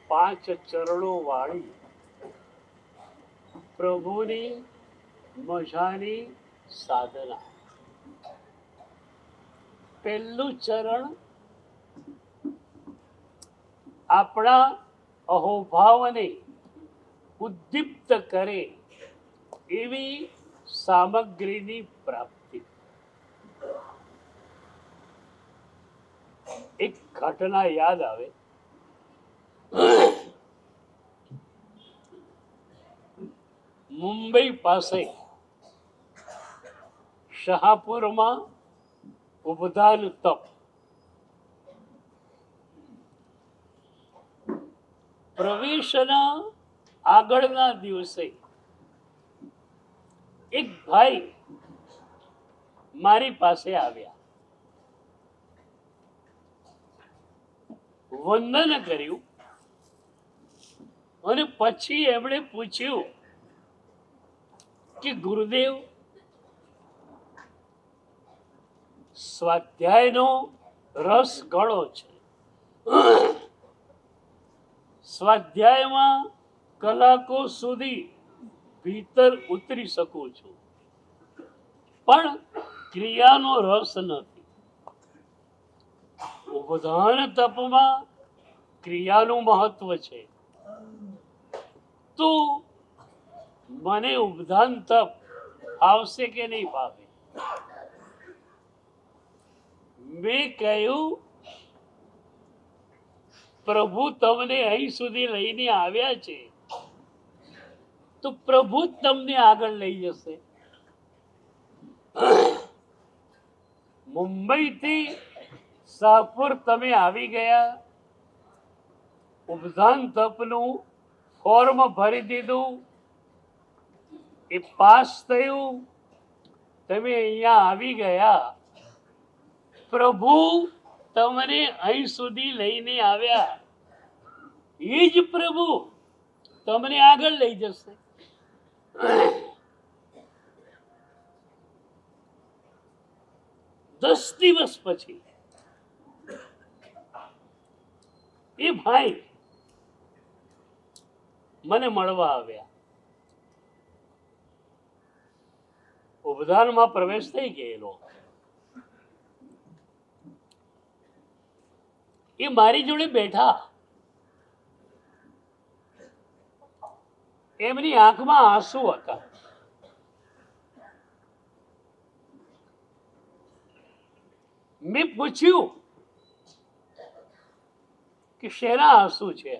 પાંચ ચરણો વાળી પ્રભુની મજાની સાધના. પહેલું ચરણ આપણા અહોભાવને ઉદ્દીપ્ત કરે એવી સામગ્રીની પ્રાપ્તિ. એક ઘટના યાદ આવે. મુંબઈ પાસે શાહપુરમાં ઉબધાન તપ. પ્રવેશના આગળના દિવસે એક ભાઈ મારી પાસે આવ્યા, વંદન કર્યું અને પછી એમણે પૂછ્યું કે ગુરુદેવ, સ્વાધ્યાયનો રસ ઘણો છે, સ્વાધ્યાયમાં કલાકો સુધી ભીતર ઉતરી શકું છું, પણ ક્રિયાનો રસ નથી. ઉબધાન તપમાં ક્રિયાનું મહત્વ છે, તો મને ઉબધાન તપ આવશે કે નહીં ભાવે? મેં કહ્યું, પ્રભુ તમને અહીં સુધી લઈને આવ્યા છે, તો પ્રભુ જ તમને આગળ લઈ જશે. મુંબઈથી શાહપુર તમે આવી ગયા, ઉબધાન તપનું ફોર્મ ભરી દીધું, એ પાસ થયું, તમે અહીંયા આવી ગયા, પ્રભુ તમને અહીં સુધી લઈને આવ્યા, એ જ પ્રભુ તમને આગળ લઈ જશે. 10 દિવસ પછી એ ભાઈ મને મળવા આવ્યા. ઉબધાનમાં પ્રવેશ થઈ ગયેલો. એ મારી જોડે બેઠા. એમની આંખમાં આંસુ હતા. મેં પૂછ્યું કે શેના આંસુ છે?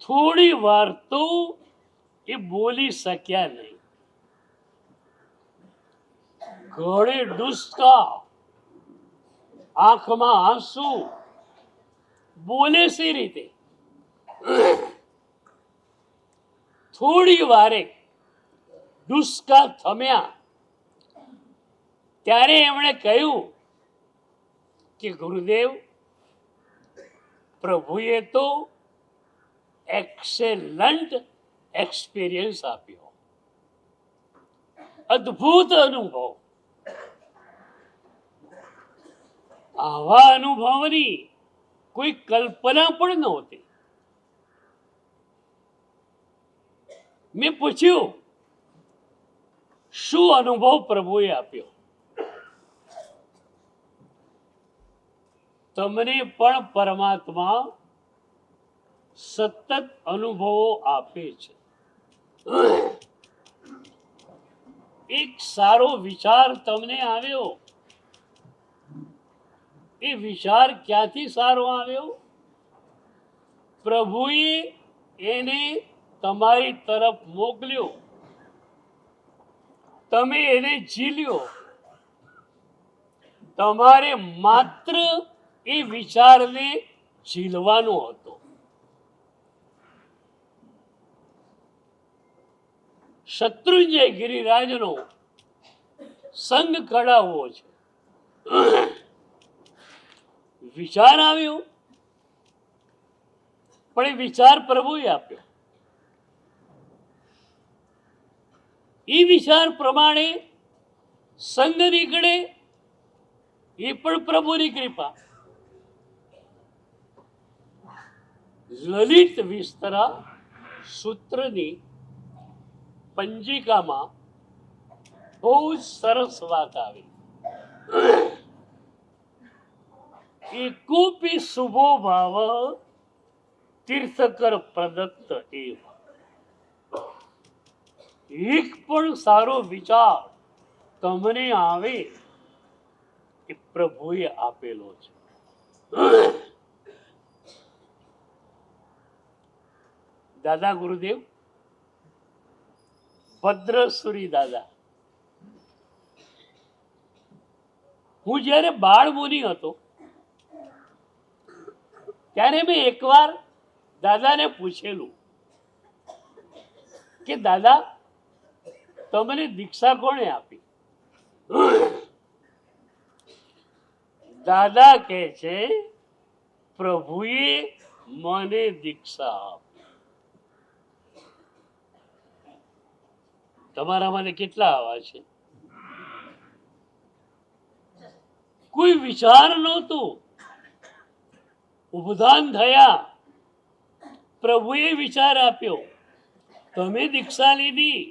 થોડી વાર તો એ બોલી શક્યા નહીં. ગળે ડૂસકા, આંખમાં આંસુ, બોલે સી રીતે? થોડી વારે ડૂસકા થમ્યા, ત્યારે એમણે કહ્યું કે ગુરુદેવ, પ્રભુએ તો એક્સેલન્ટ એક્સપિરિયન્સ આપ્યો, અદ્ભુત અનુભવ. આવા અનુભવની કોઈ કલ્પના પણ નહોતી. મેં પૂછ્યું, શું અનુભવ પ્રભુએ આપ્યો? તમને પણ પરમાત્મા સતત અનુભવો આપે છે. એક સારો વિચાર તમને આવ્યો. એ વિચાર ક્યાંથી સારો આવ્યો? પ્રભુએ એને તમારી તરફ મોકલ્યો, તમે એને ઝીલ્યો. તમારે માત્ર એ વિચારને ઝીલવાનો હતો. શત્રુંજય ગિરિરાજનો સંગ કઢાવવો છે. વિચાર આવ્યો, પણ એ વિચાર પ્રભુએ આપ્યો. એ વિચાર પ્રમાણે સંગ નીકળે, એ પણ પ્રભુની કૃપા. લલિત વિસ્તરા સૂત્રની પંજિકામાં બહુ જ સરસ વાત આવી. એકોપી શુભો ભાવ તીર્થકર પ્રદત્ત એવ. એક પણ સારો વિચાર તમને આવે એ પ્રભુએ આપેલો છે. દાદા ગુરુદેવ ભદ્રસુરી દાદા, હું જ્યારે બાળ મુનિ હતો ત્યારે મેં એકવાર દાદાને પૂછેલું કે દાદા, તમને દીક્ષા કોણે આપી? દાદા કહે છે, પ્રભુએ મને દીક્ષા આપી. તમારા મને કેટલા આવા છે? કોઈ વિચાર નહોતો, ઉપદાન થયા, પ્રભુએ વિચાર આપ્યો, તમે દીક્ષા લીધી.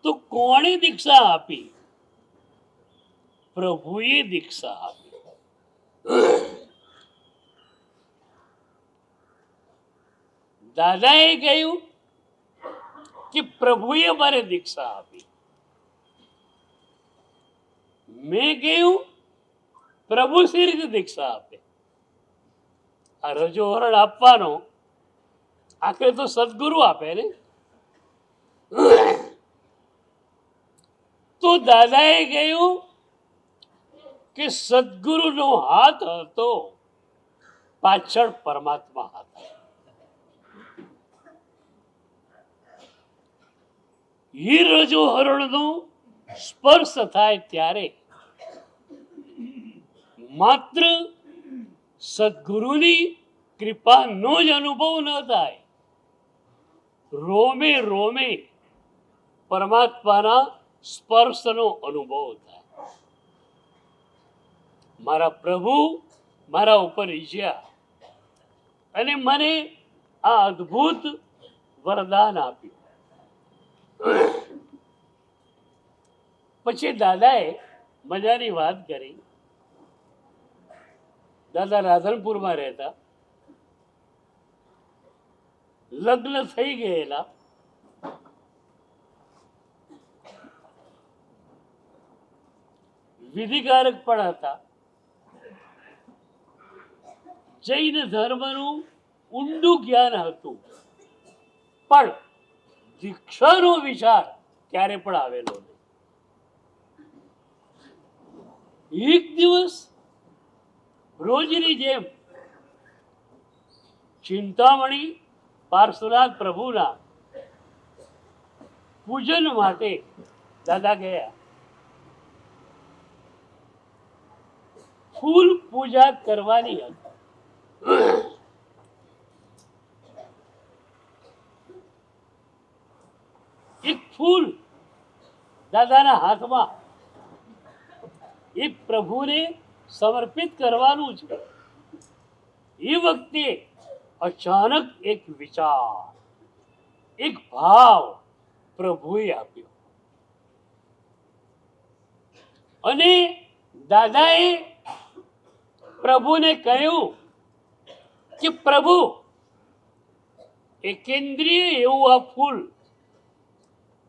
તો કોણે દીક્ષા આપી? પ્રભુએ દીક્ષા આપી. દાદાએ કહ્યું કે પ્રભુએ મારે દીક્ષા આપી. મેં કહ્યું પ્રભુ સી રીતે દીક્ષા આપે? આ રજોહરણ આપવાનો આખરે તો સદગુરુ આપે ને. તો દાદાએ કહ્યું કે સદગુરુનો હાથ હતો, પાછળ પરમાત્મા હતા. એ રજોહરણનો સ્પર્શ થાય ત્યારે માત્ર સદગુરુની કૃપાનો જ અનુભવ ન થાય, રોમે રોમે પરમાત્માના સ્પર્શનો અનુભવ થાય. મારા પ્રભુ મારા ઉપર ઈચ્છ્યા અને મને આ અદ્ભુત વરદાન આપ્યું. પછી દાદાએ મજાની વાત કરી. દાદા રાધનપુરમાં રહેતા, લગ્ન થઈ ગયેલા, વિધિકારક પણ હતા. જૈન ધર્મનું ઊંડું જ્ઞાન હતું, પણ દીક્ષાનો વિચાર ક્યારે પણ આવેલો નહીં. એક દિવસ રોજની જેમ ચિંતામણી પાર્શ્વનાથ પ્રભુના પૂજન માટે દાદા ગયા. ફૂલ પૂજા કરવાની હતી. એક ફૂલ દાદાના હાથમાં એ પ્રભુને સમર્પિત કરવાનું છે. એ વખતે અચાનક એક વિચાર, એક ભાવ પ્રભુએ આપ્યો અને દાદાએ પ્રભુને કહ્યું કે પ્રભુ, એકેન્દ્રીય એવું આ ફૂલ,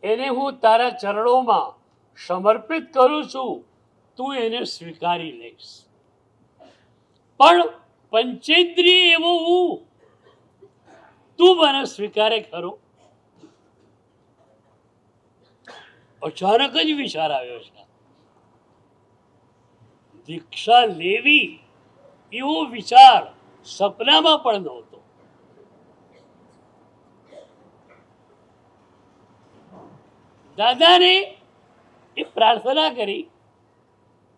એને હું તારા ચરણોમાં સમર્પિત કરું છું, તું એને સ્વીકારી લઈશ. પણ પંચેન્દ્રિય એવો હું, તું મને સ્વીકારે ખરો? અચાનક જ વિચાર આવ્યો છે. દીક્ષા લેવી એવો વિચાર સપનામાં પણ નહોતો. દાદાને એ પ્રાર્થના કરી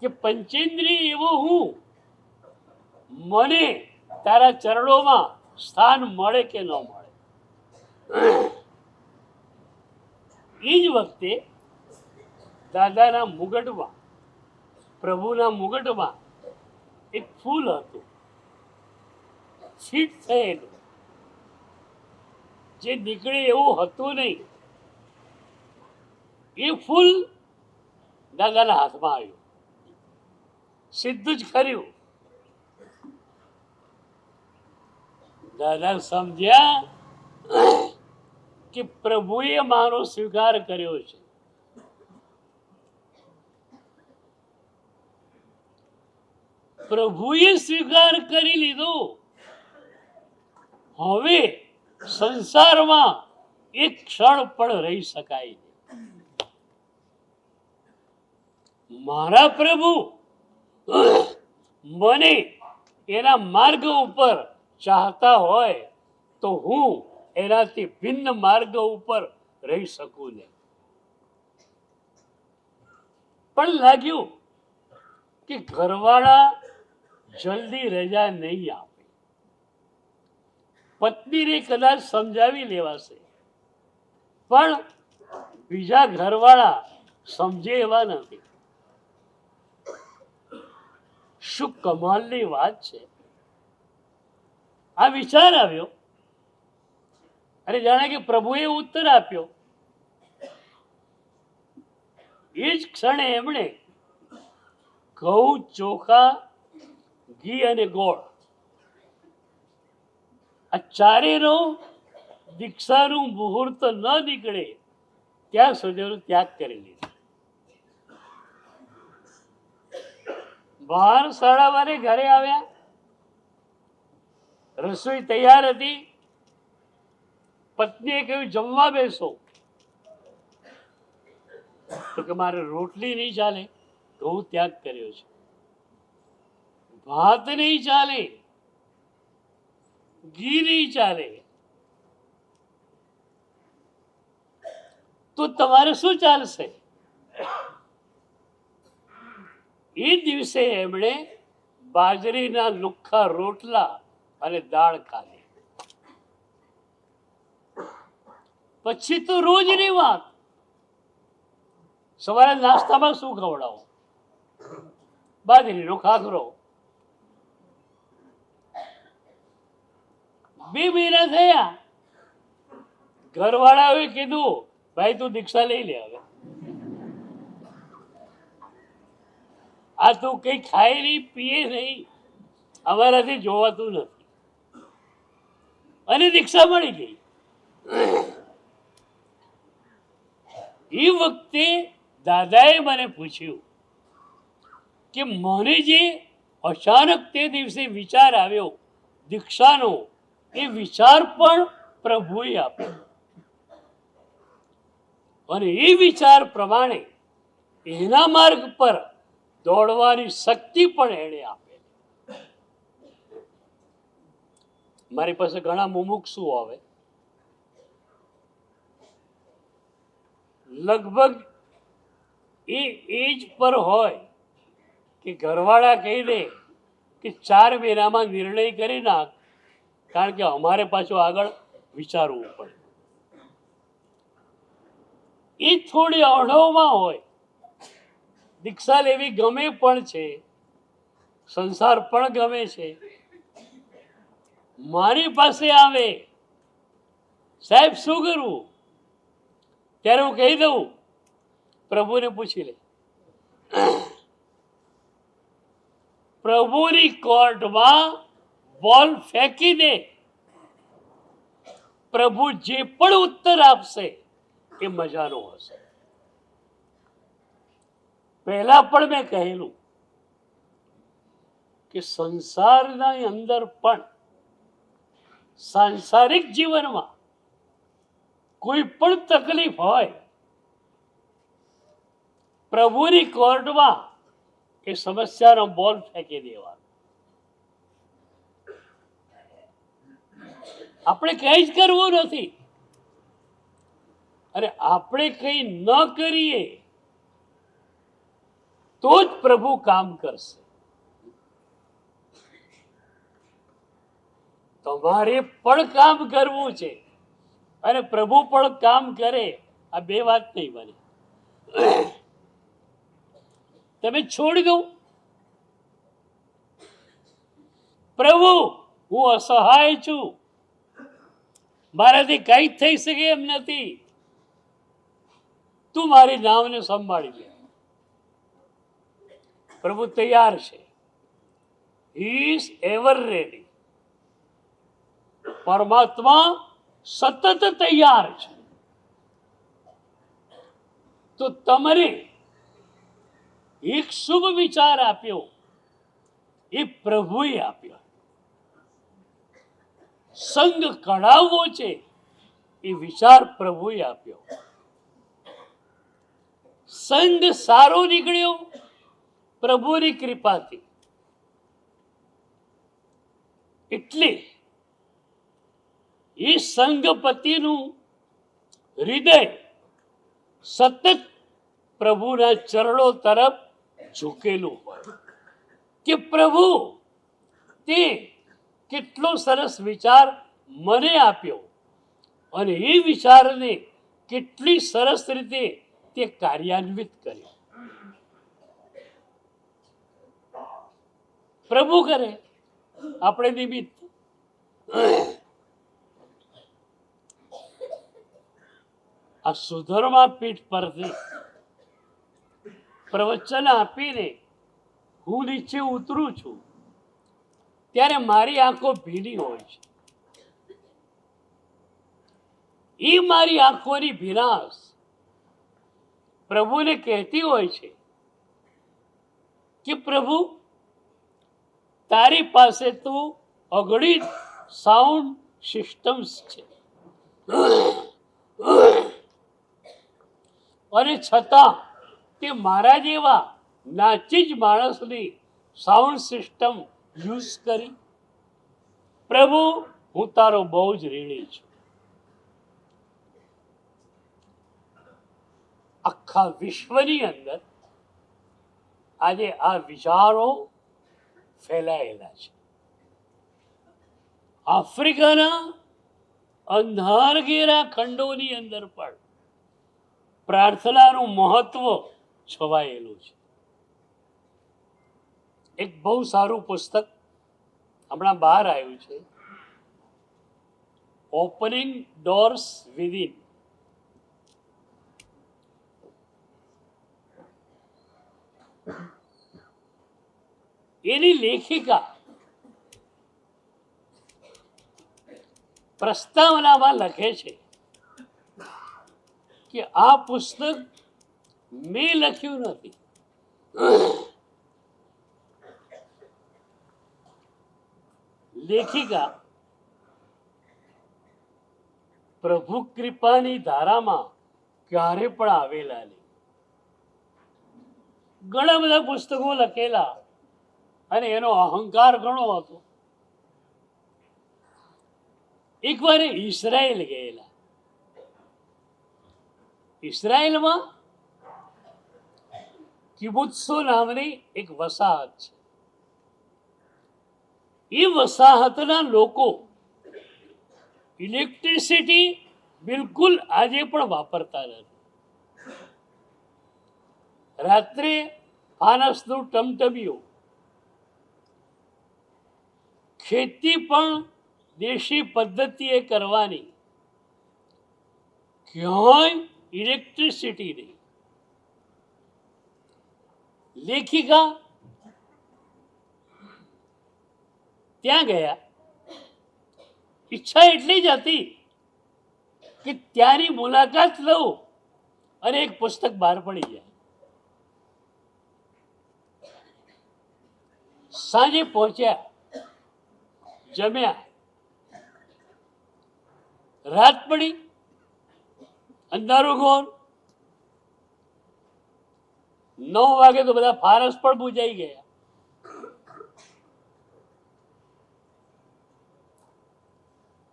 કે પંચેન્દ્રિય એવો હું, મને તારા ચરણોમાં સ્થાન મળે કે ન મળે. એ જ વખતે દાદાના મુગટમાં, પ્રભુના મુગટમાં એક ફૂલ હતું. ફિટ થયેલું, જે નીકળે એવું હતું નહીં, એ ફૂલ દાદાના હાથમાં આવ્યું, સીધું જ કર્યું. દાદા સમજ્યા કે પ્રભુએ મારો સ્વીકાર કર્યો છે. પ્રભુએ સ્વીકાર કરી લીધો. હવે સંસારમાં એક ક્ષણ પણ રહી શકાય નહીં. મારા પ્રભુ મને એના માર્ગ ઉપર ચાહતા હોય તો હું એનાથી ભિન્ન માર્ગ ઉપર રહી શકું નહીં. પણ લાગ્યું કે ઘરવાળા જલ્દી રજા નહીં આપે. પત્નીને કદાચ સમજાવી લેવાશે, પણ બીજા ઘરવાળા સમજે એવા નથી. શું કમાલની વાત છે. આ વિચાર આવ્યો અને જાણે કે પ્રભુએ ઉત્તર આપ્યો. એ જ ક્ષણે એમણે ઘઉં, ચોખા, ઘી અને ગોળ આ ચારેયનો દીક્ષાનું મુહૂર્ત ન નીકળે ત્યાં સુધીનો ત્યાગ કરી લીધો. 12:15 ઘરે આવ્યા. રસોઈ તૈયાર હતી. પત્નીએ કહ્યું જમવા બેસો, તો કે મારે રોટલી નહીં ચાલે, ઘઉં ત્યાગ કર્યો છે. ભાત નહીં ચાલે, ઘી નહીં ચાલે, તો તમારે શું ચાલશે? એ દિવસે એમણે બાજરીના લુખ્ખા રોટલા અને દાળ ખાધી. પછી તો રોજની વાત. સવારે નાસ્તામાં શું ખવડાવો? બાજરીનો ખાખરો. 2 મહિના થયા. ઘરવાળાએ કીધું ભાઈ તું દીક્ષા લઈ લે. હવે આ તું કઈ ખાય નહીં, પીએ નહીં, અમારાથી જોવાતું નથી. અને દીક્ષા મળી ગઈ. એ વખતે દાદાએ મને પૂછ્યું કે મને જે અચાનક તે દિવસે વિચાર આવ્યો દીક્ષાનો, એ વિચાર પણ પ્રભુએ આપ્યો. અને એ વિચાર પ્રમાણે એના માર્ગ પર દોડવાની શક્તિ પણ એણે આપેલી. મારી પાસે ઘણા મુમુક્ષુ આવે, લગભગ એ એજ પર હોય કે ઘરવાળા કહી દે કે 4 મહિનામાં નિર્ણય કરી નાખ, કારણ કે અમારે પાછું આગળ વિચારવું પડે. એ થોડી અણોમાં હોય. દીક્ષા લેવી ગમે પણ છે, સંસાર પણ ગમે છે. મારી પાસે આવે સાહેબ શું કરવું, ત્યારે હું કહી દઉં પ્રભુને પૂછી લે. પ્રભુની કોર્ટમાં બોલ ફેંકી દે. પ્રભુ જે પણ ઉત્તર આપશે એ મજાનો હશે. પહેલા પણ મેં કહેલું કે સંસારના અંદર પણ, સાંસારિક જીવનમાં કોઈ પણ તકલીફ હોય, પ્રભુની કોર્ટમાં એ સમસ્યાનો બોલ ફેંકી દેવાનો. આપણે કંઈ જ કરવું નથી. અને આપણે કંઈ ન કરીએ તો જ પ્રભુ કામ કરશે. તમારે પણ કામ કરવું છે અને પ્રભુ પણ કામ કરે. આ 2 વાત નહીં બને. તમે છોડી દો, પ્રભુ હું અસહાય છું, મારાથી કંઈ જ થઈ શકે એમ નથી, તું મારી નાવને સંભાળી લે. પ્રભુ તૈયાર છે. He is ever ready. પરમાત્મા સતત તૈયાર છે. તો તમને એક શુભ વિચાર આપ્યો, એ પ્રભુએ આપ્યો. સંગ કઢાવવો છે, એ વિચાર પ્રભુએ આપ્યો. સંગ સારો નીકળ્યો પ્રભુની કૃપાથી. એટલે એ સંગપતિનું હૃદય સતત પ્રભુના ચરણો તરફ ઝૂકેલું હોય કે પ્રભુ તે કેટલો સરસ વિચાર મને આપ્યો અને એ વિચારને કેટલી સરસ રીતે તે કાર્યાન્વિત કર્યો. પ્રભુ કરે, આપણે નિમિત્ત. આ સુધર્મા પીઠ પરથી પ્રવચન આપીને હું નીચે ઉતરું છું ત્યારે મારી આંખો ભીની હોય છે. એ મારી આંખોની ભીનાશ પ્રભુને કહેતી હોય છે કે પ્રભુ તારી પાસે તો અગણિત સાઉન્ડ સિસ્ટમ્સ છે અને છતાં તે મારા જેવા નાચી જ માણસની સાઉન્ડ સિસ્ટમ યુઝ કરી. પ્રભુ હું તારો બહુ જ ઋણી છું. આખા વિશ્વની અંદર આજે આ વિચારો ફેલાયેલા છે. આફ્રિકાના અંધારઘેરા ખંડોની અંદર પણ પ્રાર્થનાનું મહત્વ છવાયેલું છે. એક બહુ સારું પુસ્તક હમણાં બહાર આવ્યું છે, ઓપનિંગ ડોર્સ વિધિન. એની લેખિકા પ્રસ્તાવનામાં લખે છે કે આ પુસ્તક મેં લખ્યું નથી, લેખિકા પ્રભુ કૃપાની ધારામાં ક્યારે પણ આવેલા નહીં. ઘણા બધા પુસ્તકો લખેલા અને એનો અહંકાર ઘણો હતો. એકવાર ઇઝરાયલ ગયેલા. ઇઝરાયલમાં કિબુત્સો નામની એક વસાહત છે. એ વસાહતના લોકો ઇલેક્ટ્રિસિટી બિલકુલ આજે પણ વાપરતા નથી. રાત્રે ફાનસનું ટમટમ્યું. ખેતી પણ દેશી પદ્ધતિએ કરવાની. ક્યાંય ઇલેક્ટ્રિસિટી નહીં. લેખિકા ત્યાં ગયા. ઈચ્છા એટલી જ હતી કે ત્યાંની મુલાકાત લઉં અને એક પુસ્તક બહાર પડી જાય. સાંજે પહોંચ્યા, જમ્યા, રાત પડી, અંધારું ઘોર. 9 વાગે તો બધા ફારસ પણ બુજાઈ ગયા.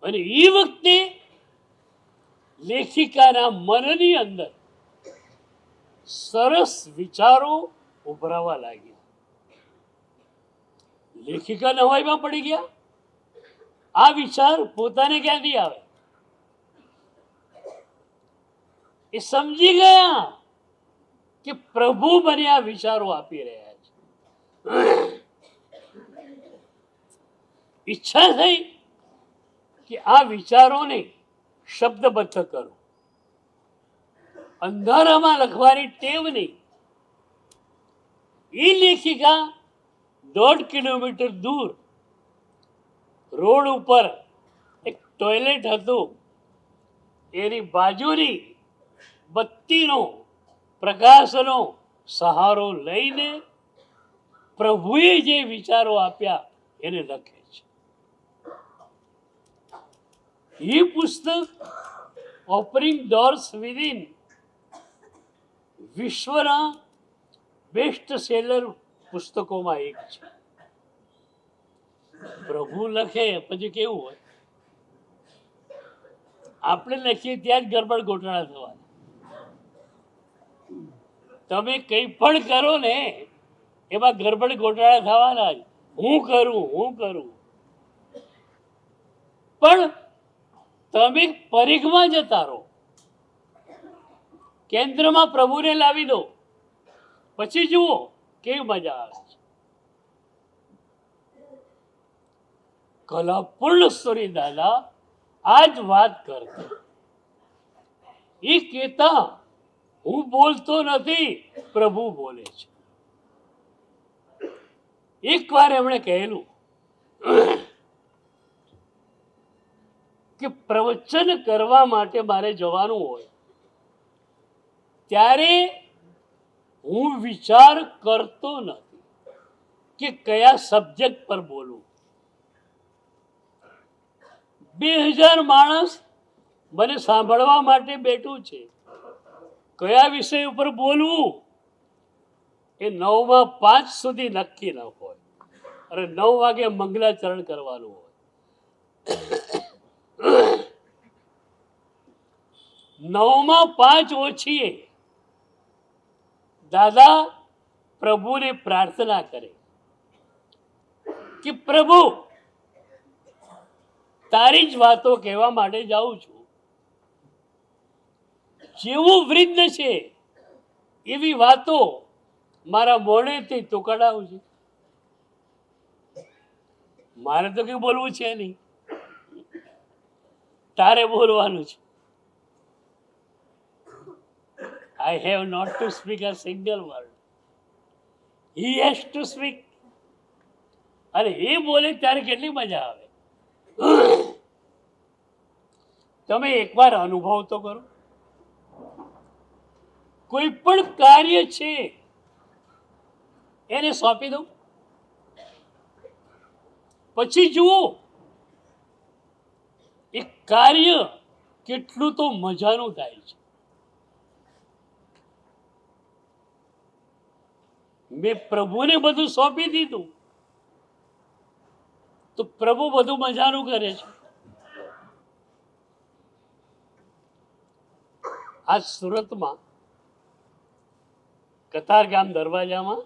અને એ વખતે લેખિકાના મનની અંદર સરસ વિચારો ઉભરાવા લાગ્યા. લેખિકા નવાઈમાં પડી ગયા. આ વિચાર પોતાને ક્યાંથી આવે? એ સમજી ગયા કે પ્રભુ મને આ વિચારો આપી રહ્યા છે. ઈચ્છા થઈ કે આ વિચારોને શબ્દબદ્ધ કરો. અંધારામાં લખવાની ટેવ નહીં. એ લેખિકા 1.5 કિલોમીટર દૂર રોડ ઉપર એક ટોયલેટ હતું, એની બાજુની બત્તીનો પ્રકાશનો સહારો લઈને પ્રભુએ જે વિચારો આપ્યા એને લખે છે. એ પુસ્તક ઓપનિંગ ડોર્સ વિધિન વિશ્વના બેસ્ટ સેલર પુસ્તકોમાં એક છે. પ્રભુ લખે પછી કેવું હોય, આપણે લખીએ ત્યાં જ ગરબડ ગોટાળા થવાના. તમે કંઈ પણ કરો ને એમાં ગરબડ ગોટાળા થવાના જ. હું કરું પણ તમે પરીખમાં જતા રહો, કેન્દ્રમાં પ્રભુને લાવી દો, પછી જુઓ કેવી મજા આવે છે. કલાપૂર્ણ સ્વરી દાદા આ જ વાત કરતા. એ કહેતા હું બોલતો નથી, પ્રભુ બોલે છે. એક વાર એમણે કહેલું કે પ્રવચન કરવા માટે મારે જવાનું હોય ત્યારે હું વિચાર કરતો નથી કે કયા સબ્જેક્ટ પર બોલું. 2000 માણસ મને સાંભળવા માટે બેઠું છે. કયા વિષય ઉપર બોલવું એ 9:05 સુધી નક્કી ન હોય, અને 9 વાગે મંગલાચરણ કરવાનું હોય. 9:05 ઓછી દાદા પ્રભુને પ્રાર્થના કરે કે પ્રભુ તારી જ વાતો કહેવા માટે જાઉં છું. જેવું વૃદ્ધ છે એવી વાતો મારા મોઢેથી તું કઢાવજે. મારે તો કઈ બોલવું છે નહીં, તારે બોલવાનું છે. I have not to speak a single word. He has to speak. અરે એ બોલે ત્યારે કેટલી મજા આવે. તમે એકવાર અનુભવ તો કરો. કોઈ પણ કાર્ય છે એને સોંપી દો, પછી જુઓ એ કાર્ય કેટલું તો મજાનું થાય છે. મેં પ્રભુને બધું સોંપી દીધું તો પ્રભુ બધું મજાનું કરે છે. આ સુરતમાં કતારગામ દરવાજામાં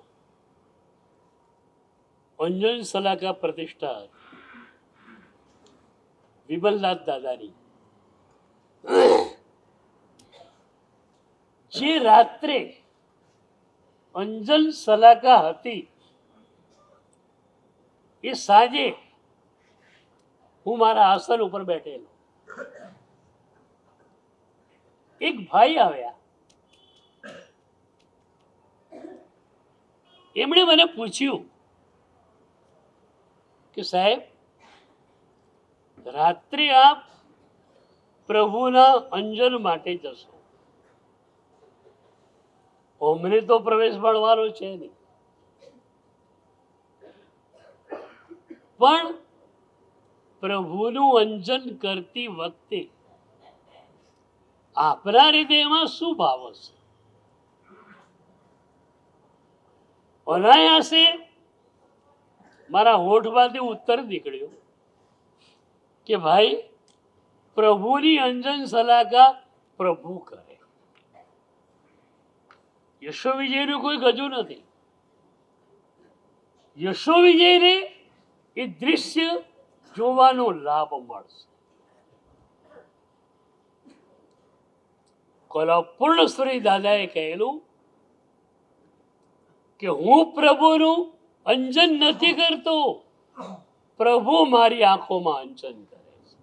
અંજન સલાકા પ્રતિષ્ઠા વિમલનાથ દાદાની, જે રાત્રે અંજન સલાકા હતી એ સાંજે હું મારા આસન ઉપર બેઠેલો. એક ભાઈ આવ્યા, એમણે મને પૂછ્યું કે સાહેબ રાત્રે આપ પ્રભુના અંજન માટે જશો, અમને તો પ્રવેશ મળવાનો છે નહીં, પણ પ્રભુનું અંજન કરતી વખતે આપના હૃદયમાં શું ભાવ હશે? અનાયાસે મારા હોઠમાંથી ઉત્તર નીકળ્યો કે ભાઈ પ્રભુની અંજન સલાકા પ્રભુ કરે. યશો વિજયનું કોઈ ગજુ નથી. યશો વિજયને એ દૃશ્ય જોવાનો લાભ મળશે. કલાપૂર્ણ શ્રી દાદાએ કહેલું કે હું પ્રભુનું અંજન નથી કરતો, પ્રભુ મારી આંખોમાં અંજન કરે છે.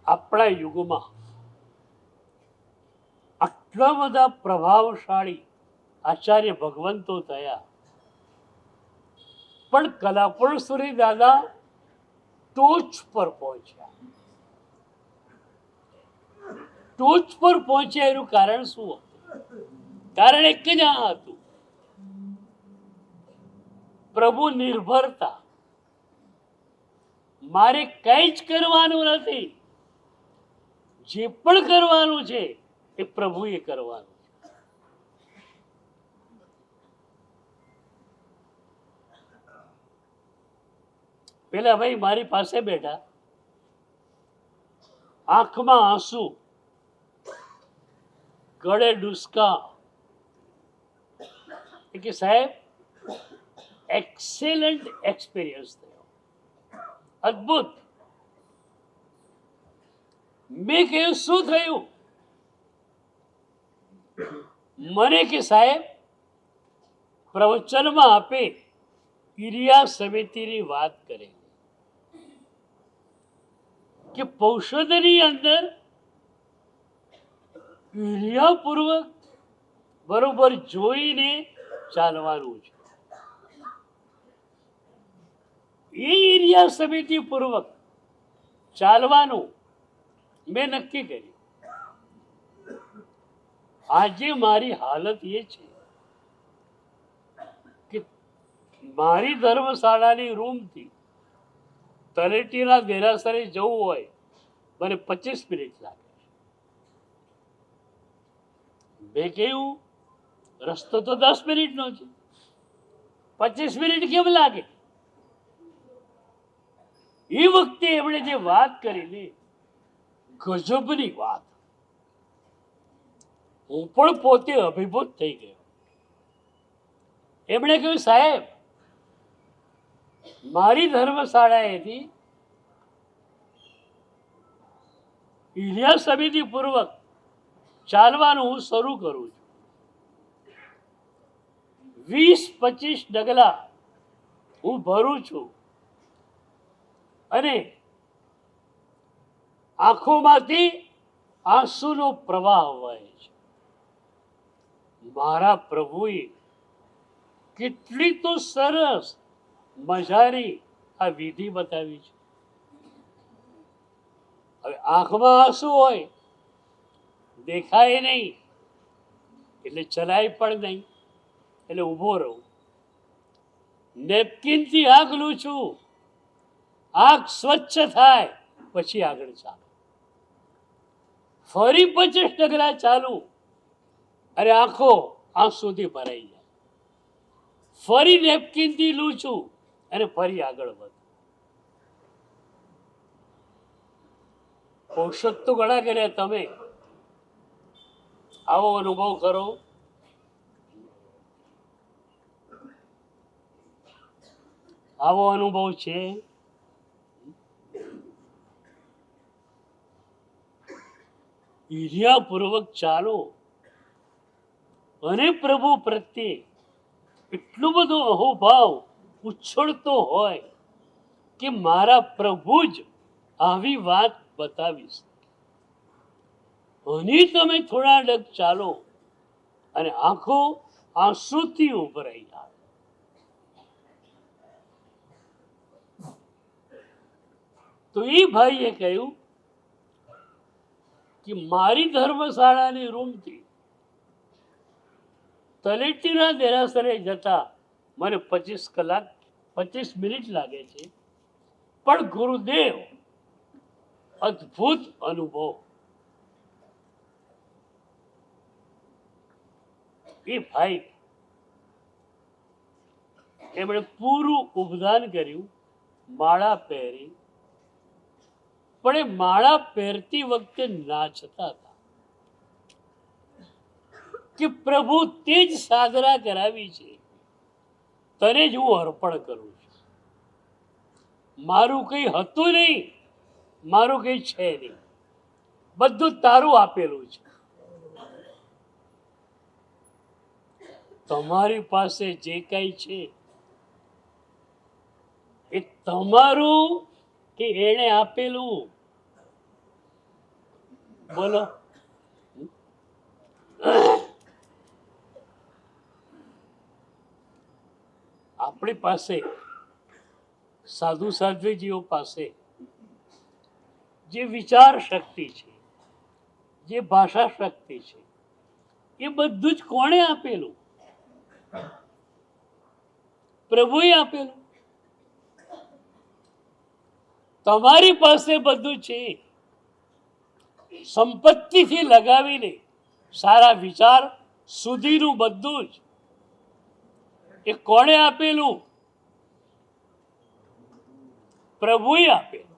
આપણા યુગમાં આટલા બધા પ્રભાવશાળી આચાર્ય ભગવંતો થયા, પણ કલાપુરુષોરી દાદા ટોચ પર પહોંચ્યા. ટોચ પર પહોંચ્યા એનું કારણ શું હતું? કારણ એક જ આ હતું, પ્રભુ નિર્ભરતા. મારે કંઈ જ કરવાનું નથી, જે પણ કરવાનું છે એ પ્રભુએ કરવાનું. પેલા ભાઈ મારી પાસે બેઠા, આંખમાં આંસુ, ગળે ડુસકા, કે સાહેબ એક્સેલન્ટ એક્સપિરિયન્સ થયો, અદ્ભુત. મેં કહ્યું શું થયું? મને કે સાહેબ પ્રવચનમાં આપે ક્રિયા સમિતિની વાત કરે કે પૌષધની અંદર ક્રિયાપૂર્વક બરોબર જોઈને ચાલવાનું છે. એ ક્રિયા સમિતિ પૂર્વક ચાલવાનું મેં નક્કી કર્યું. આજે મારી હાલત એ છે કે મારી ધર્મશાળાની રૂમથી તળેટીના દેરાસરે જવું હોય મને 25 મિનિટ લાગે છે. મેં કહ્યું રસ્તો તો 10 મિનિટનો છે, 25 મિનિટ કેમ લાગે? એ વખતે એમણે જે વાત કરી ને, ગજબની વાત. હું પણ પોતે અભિભૂત થઈ ગયો. એમણે કહ્યું સાહેબ મારી ધર્મશાળાએથી ક્રિયા સમિતિ પૂર્વક ચાલવાનું હું શરૂ કરું છું. 20-25 ડગલા હું ભરું છું અને આંખોમાંથી આંસુનો પ્રવાહ વહે છે. મારા પ્રભુએ કેટલી તો સરસ મજાની આ વિધિ બતાવી છે. હવે આંખમાં આંસુ હોય, દેખાય નહીં એટલે ચલાય પણ નહીં, એટલે ઊભો રહું. નેપકિનથી આંખ લૂછું, આંખ સ્વચ્છ થાય પછી આગળ ચાલો. ફરી 25 ડગલા ચાલુ, અરે આંખો આંસુથી ભરાઈ જાય. ફરી નેપકિનથી લૂછું અને ફરી આગળ વધુ. ઔષધ તો ઘણા કર્યા, તમે આવો અનુભવ કરો. આવો અનુભવ છે. ઈર્ષ્યાપૂર્વક ચાલો અને પ્રભુ પ્રત્યે એટલો બધો અહોભાવ ઉછળતો હોય કે મારા પ્રભુ જ આવી વાત બતાવીશ. અને તમે થોડા ડગ ચાલો અને આંખો આંસુથી ઉભરાઈ જાય. તો એ ભાઈએ કહ્યું કે મારી ધર્મશાળાની રૂમથી તળેટીના દેરાસરે જતા મને 25 મિનિટ લાગે છે, પણ ગુરુદેવ અદ્ભુત અનુભવ. એ ભાઈ એમણે પૂરું ઉપદાન કર્યું, માળા પહેરી. પણ એ માળા પહેરતી વખતે નાચતા હતા કે પ્રભુ તે જ સાધના કરાવી છે, તને જ હું અર્પણ કરું છું. મારું કંઈ હતું નહીં, મારું કંઈ છે નહીં, બધું તારું આપેલું છે. તમારી પાસે જે કંઈ છે એ તમારું કે એણે આપેલું? બોલો. આપણી પાસે સાધુ સાધ્વીજીઓ પાસે જે વિચાર શક્તિ છે, જે ભાષા શક્તિ છે, એ બધું જ કોણે આપેલું? પ્રભુએ આપેલું. તમારી પાસે બધું છે, સંપત્તિથી લગાવીને સારા વિચાર સુધીનું બધું જ એ કોણે આપેલું? પ્રભુએ આપેલું.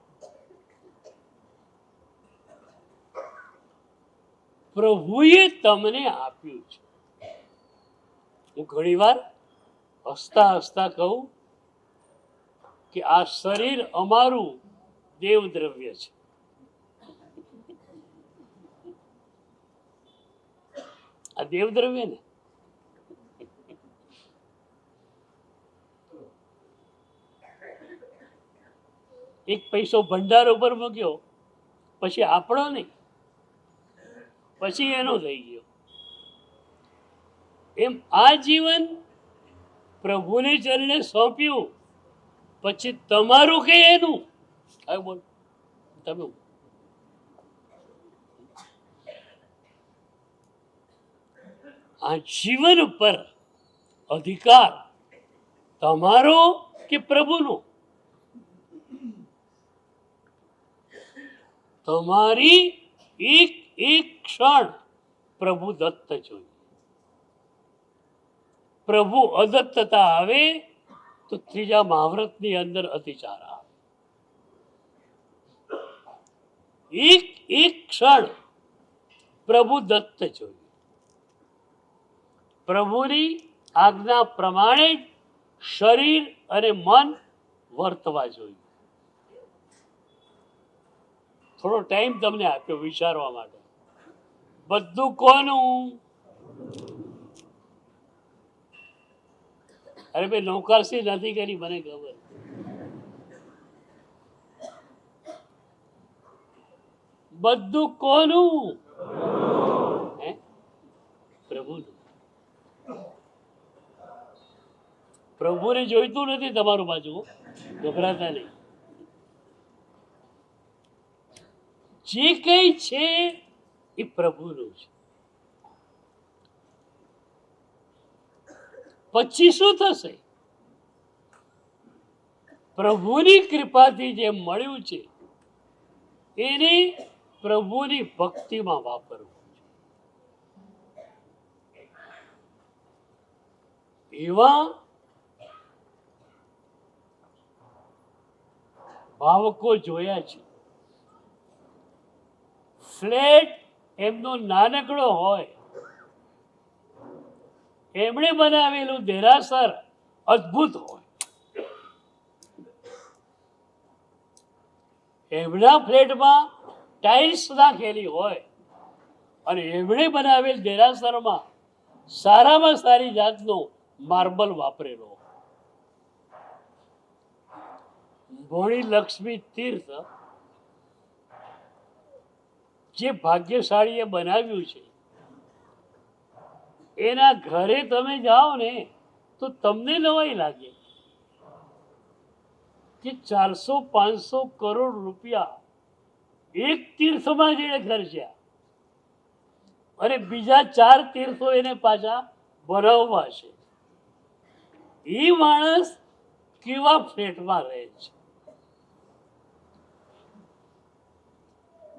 પ્રભુએ તમને આપ્યું છે. હું ઘણી વાર હસતા હસતા કહું કે આ શરીર અમારું દેવ દ્રવ્ય છે. આ દેવ દ્રવ્ય ને એક પૈસો ભંડાર ઉપર મૂક્યો પછી આપણો નહીં, પછી એનો થઈ ગયો. એમ આ જીવન પ્રભુને ચરણે સોંપ્યું પછી તમારું કે એનું? હવે બોલ તમે. આ જીવન પર અધિકાર તમારો કે પ્રભુનો? તમારી એક એક ક્ષણ પ્રભુ દત્ત જોઈએ. પ્રભુ અદત્તતા આવે તો ત્રીજા મહાવ્રતની અંદર અતિચાર આવે. એક એક ક્ષણ પ્રભુ દત્ત જોઈએ. પ્રભુની આજ્ઞા પ્રમાણે જ શરીર અને મન વર્તવા જોઈએ. થોડો ટાઈમ તમને આપ્યો વિચારવા માટે. બધું કોનું? અરે ભાઈ નૌકરશી નથી કરી, મને ખબર. બધું કોનું? હે? પ્રભુનું. પ્રભુને જોઈતું નથી તમારું બાજુ, ગભરાતા નહીં. જે કઈ છે એ પ્રભુનું છે. પછી શું થશે? પ્રભુની કૃપાથી જે મળ્યું છે એને પ્રભુની ભક્તિમાં વાપરવું છે. એવા ભાવકો જોયા છે. ફ્લેટ એમનો નાનકડો હોય, એમણે બનાવેલું દેરાસર અદ્ભુત હોય. એમના ફ્લેટમાં ટાઇલ્સ નાખેલી હોય અને એમણે બનાવેલ દેરાસરમાં સારામાં સારી જાતનો માર્બલ વાપરેલો. ભોણી લક્ષ્મી તીર્થ જે ભાગ્યશાળીએ બનાવ્યું છે, એના ઘરે તમે જાઓ ને તો તમને નવાઈ લાગે કે 400-500 કરોડ રૂપિયા એક તીર્થમાં જેને ખર્ચ્યા અને બીજા 4 તીર્થો એને પાછા બનાવવા છે. એ માણસ કેવા ફ્લેટમાં રહે છે?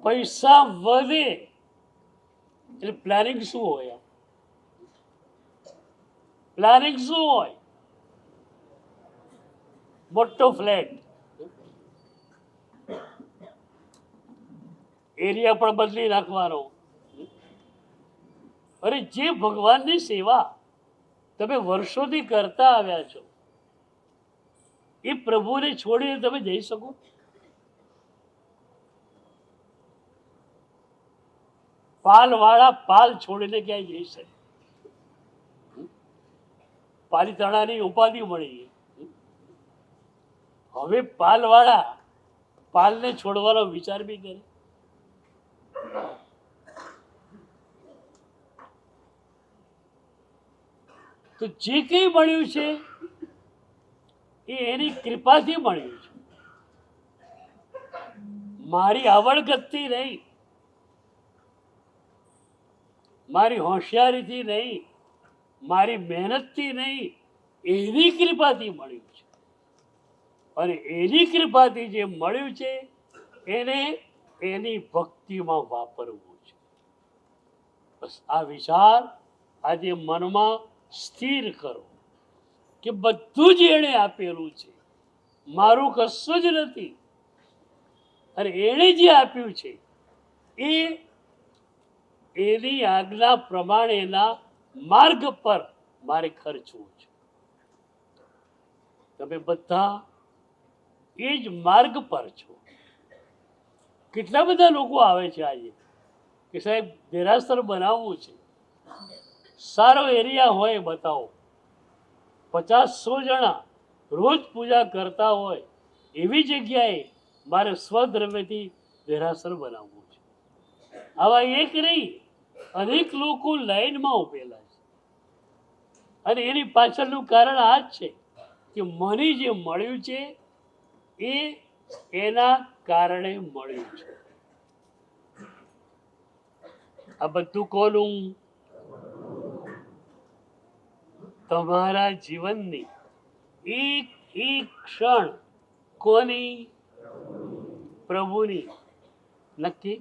પૈસા વધે એટલે પ્લાનિંગ શું હોય? પ્લાનિંગ શું હોય? મોટો ફ્લેટ, એરિયા પણ બદલી નાખવાનો. અરે જે ભગવાનની સેવા તમે વર્ષોથી કરતા આવ્યા છો એ પ્રભુને છોડીને તમે જઈ શકો? પાલ વાળા પાલ છોડીને ક્યાંય જઈ શકે? પાલિતાણાની ઉપાધિ મળી. હવે પાલવાળા પાલને છોડવાનો વિચાર બી કરે. તો જે કંઈ મળ્યું છે એ એની કૃપાથી મળ્યું છે. મારી આવડગતથી નહીં, મારી હોશિયારીથી નહીં, મારી મહેનતથી નહીં, એની કૃપાથી મળ્યું છે. અને એની કૃપાથી જે મળ્યું છે એને એની ભક્તિમાં વાપરવું છે. બસ આ વિચાર આજે મનમાં સ્થિર કરો કે બધું જ એણે આપેલું છે, મારું કશું જ નથી. અને એણે જે આપ્યું છે એ એની આજ્ઞા પ્રમાણેના માર્ગ પર મારે ખર્ચવું છે. તમે બધા એ જ માર્ગ પર છો. કેટલા બધા લોકો આવે છે આજે કે સાહેબ દેરાસર બનાવવું છે, સારો એરિયા હોય બતાવો. 50-100 જણા રોજ પૂજા કરતા હોય એવી જગ્યાએ મારે સ્વદ્રવ્યથી દેરાસર બનાવવું છે. આવા એક નહીં, અનેક લોકો લાઈનમાં ઉભેલા છે. અને એની પાછળનું કારણ આ જ છે કે મને જે મળ્યું છે એ એના કારણે મળ્યું છે. આ બધું કોનું? તમારા જીવનની એક એક ક્ષણ કોની? પ્રભુની. નક્કી.